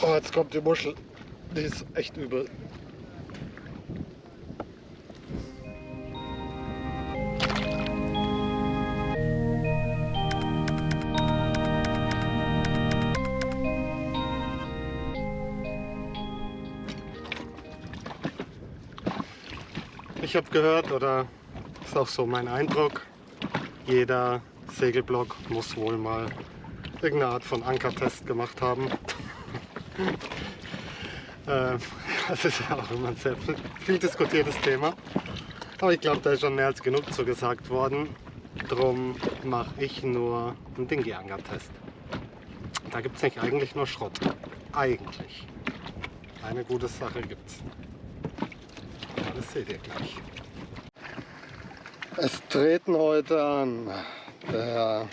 Oh, jetzt kommt die Muschel. Die ist echt übel. Ich habe gehört, oder ist auch so mein Eindruck, jeder Segelblock muss wohl mal irgendeine Art von Ankertest gemacht haben. Das ist ja auch immer ein sehr viel diskutiertes Thema. Aber ich glaube, da ist schon mehr als genug zu gesagt worden. Drum mache ich nur einen Dinghy-Ankertest. Da gibt es nicht eigentlich nur Schrott. Eigentlich. Eine gute Sache gibt's. Das seht ihr gleich. Es treten heute an der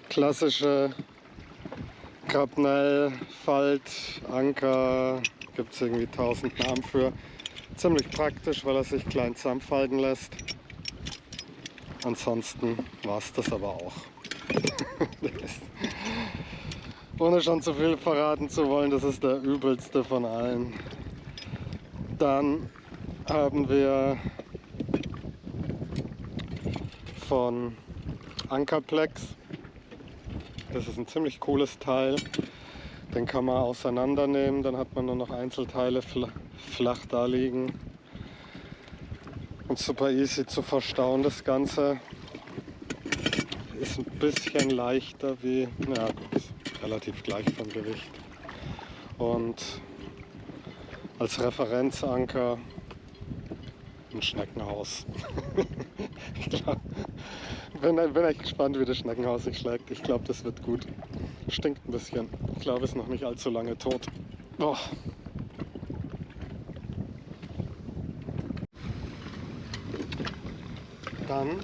klassische Grapnell, Falt, Anker, gibt es irgendwie 1000 Namen für. Ziemlich praktisch, weil er sich klein zusammenfalten lässt. Ansonsten war es das aber auch. Ohne schon zu viel verraten zu wollen, das ist der übelste von allen. Dann haben wir von Ankerplex. Das ist ein ziemlich cooles Teil. Den kann man auseinandernehmen, dann hat man nur noch Einzelteile flach da liegen. Und super easy zu verstauen das Ganze. Ist ein bisschen leichter wie, ja gut, ist relativ gleich vom Gewicht. Und als Referenzanker ein Schneckenhaus. Ich bin echt gespannt, wie das Schneckenhaus sich schlägt. Ich glaube, das wird gut. Stinkt ein bisschen. Ich glaube, es ist noch nicht allzu lange tot. Oh. Dann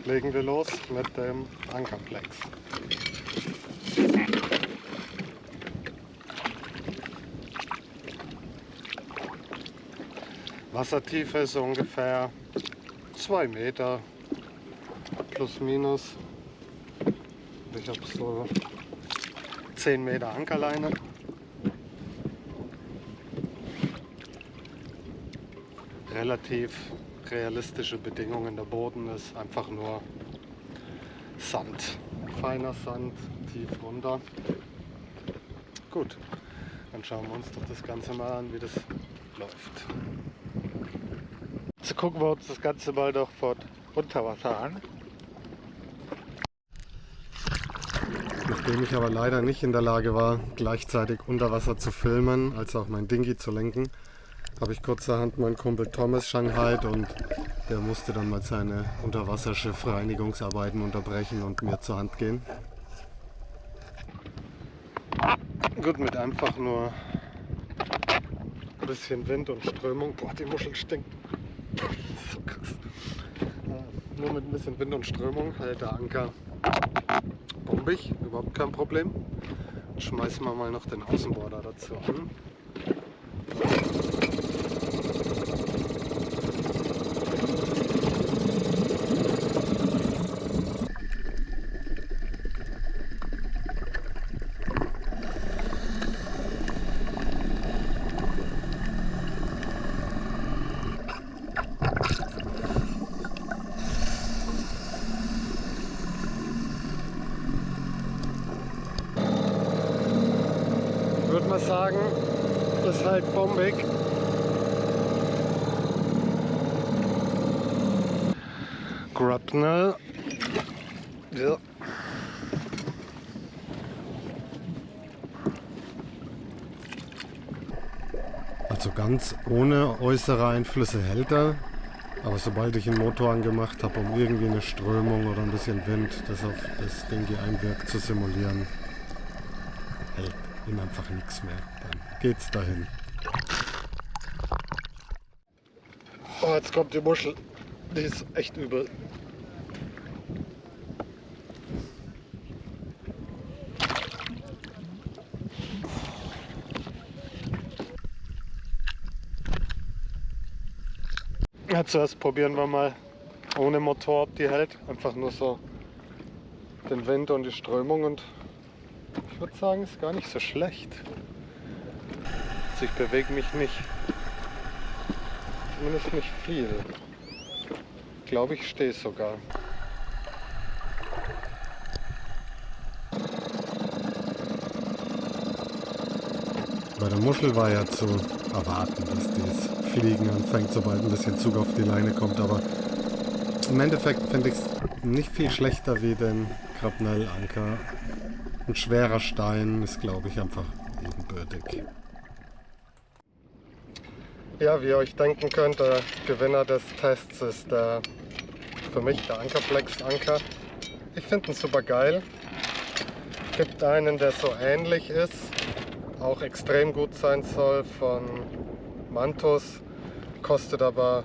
legen wir los mit dem Ankerplex. Wassertiefe ist so ungefähr 2 Meter plus minus. Ich habe so 10 Meter Ankerleine. Relativ realistische Bedingungen. Der Boden ist einfach nur Sand, feiner Sand, tief runter. Gut, dann schauen wir uns doch das Ganze mal an, wie das läuft. Jetzt gucken wir uns das Ganze mal doch von unter Wasser an. Nachdem ich aber leider nicht in der Lage war, gleichzeitig unter Wasser zu filmen, als auch mein Dinghy zu lenken, habe ich kurzerhand meinen Kumpel Thomas Shanghai und der musste dann mal seine Unterwasserschiff-Reinigungsarbeiten unterbrechen und mir zur Hand gehen. Gut, mit einfach nur ein bisschen Wind und Strömung. Boah, die Muschel stinkt. So krass. Nur mit ein bisschen Wind und Strömung hält der Anker bombig, überhaupt kein Problem. Jetzt schmeißen wir mal noch den Außenborder dazu an. Ich würde mal sagen, das ist halt bombig. Grapnel. Ja. Also ganz ohne äußere Einflüsse hält er, aber sobald ich den Motor angemacht habe, um irgendwie eine Strömung oder ein bisschen Wind, das auf das Dinghy einwirkt, zu simulieren, hält ihm einfach nichts mehr. Dann geht's dahin. Oh, jetzt kommt die Muschel. Die ist echt übel. Ja, zuerst probieren wir mal ohne Motor, ob die hält. Einfach nur so den Wind und die Strömung und ich würde sagen, ist gar nicht so schlecht. nichts, ich bewege mich nicht. Zumindest nicht viel. Ich glaube, ich stehe sogar. Bei der Muschel war ja zu erwarten, dass das Fliegen anfängt, sobald ein bisschen Zug auf die Leine kommt, aber im Endeffekt finde ich es nicht viel schlechter wie den Grapnellanker. Ein schwerer Stein ist, glaube ich, einfach ebenbürtig. Ja, wie ihr euch denken könnt, der Gewinner des Tests ist für mich der Ankerflex-Anker. Ich finde ihn super geil. Es gibt einen, der so ähnlich ist, auch extrem gut sein soll, von Mantus, kostet aber,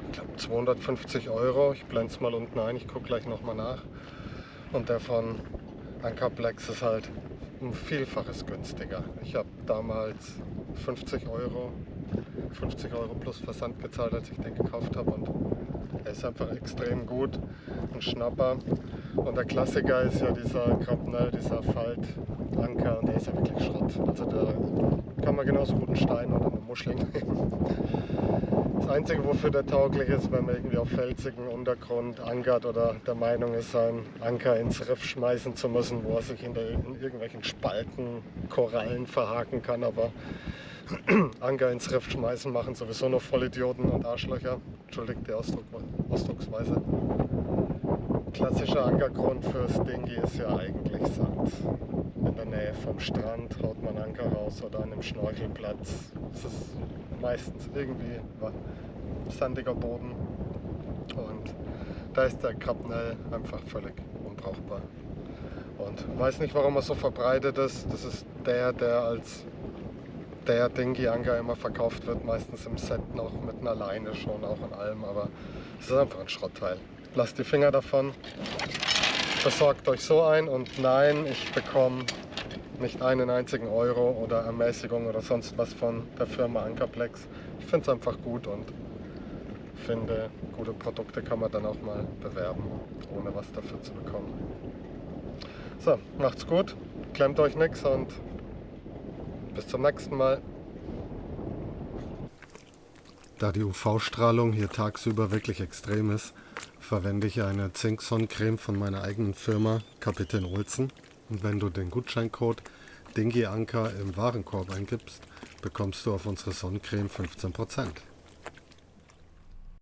ich glaube, 250 Euro. Ich blende es mal unten ein, ich gucke gleich nochmal nach. Und der von Ankerflex ist halt ein Vielfaches günstiger. Ich habe damals 50 Euro plus Versand gezahlt, als ich den gekauft habe, und er ist einfach extrem gut, ein Schnapper. Und der Klassiker ist ja dieser Grapnel, dieser Faltanker, und der ist ja wirklich Schrott. Also da kann man genauso gut einen Stein oder eine Muschel nehmen. Das Einzige, wofür der tauglich ist, wenn man irgendwie auf felsigen Untergrund ankert oder der Meinung ist, seinen Anker ins Riff schmeißen zu müssen, wo er sich in irgendwelchen Spalten, Korallen verhaken kann, aber Anker ins Riff schmeißen machen sowieso nur Vollidioten und Arschlöcher. Entschuldigt die Ausdrucksweise. Klassischer Ankergrund fürs Dingi ist ja eigentlich Sand. In der Nähe vom Strand haut man Anker raus oder an einem Schnorchelplatz. Es ist meistens irgendwie sandiger Boden, und da ist der Grapnel einfach völlig unbrauchbar. Und ich weiß nicht, warum er so verbreitet ist. Das ist der als der Dingi-Anker immer verkauft wird, meistens im Set noch mit einer Leine schon, auch in allem, aber es ist einfach ein Schrottteil. Lasst die Finger davon, besorgt euch so ein, und nein, ich bekomme nicht einen einzigen Euro oder Ermäßigung oder sonst was von der Firma Ankerflex. Ich finde es einfach gut und finde, gute Produkte kann man dann auch mal bewerben, ohne was dafür zu bekommen. So, macht's gut, klemmt euch nix und bis zum nächsten Mal. Da die UV-Strahlung hier tagsüber wirklich extrem ist, verwende ich eine Zink-Sonnencreme von meiner eigenen Firma Kapitän Olsen. Und wenn du den Gutscheincode DingiAnker im Warenkorb eingibst, bekommst du auf unsere Sonnencreme 15%.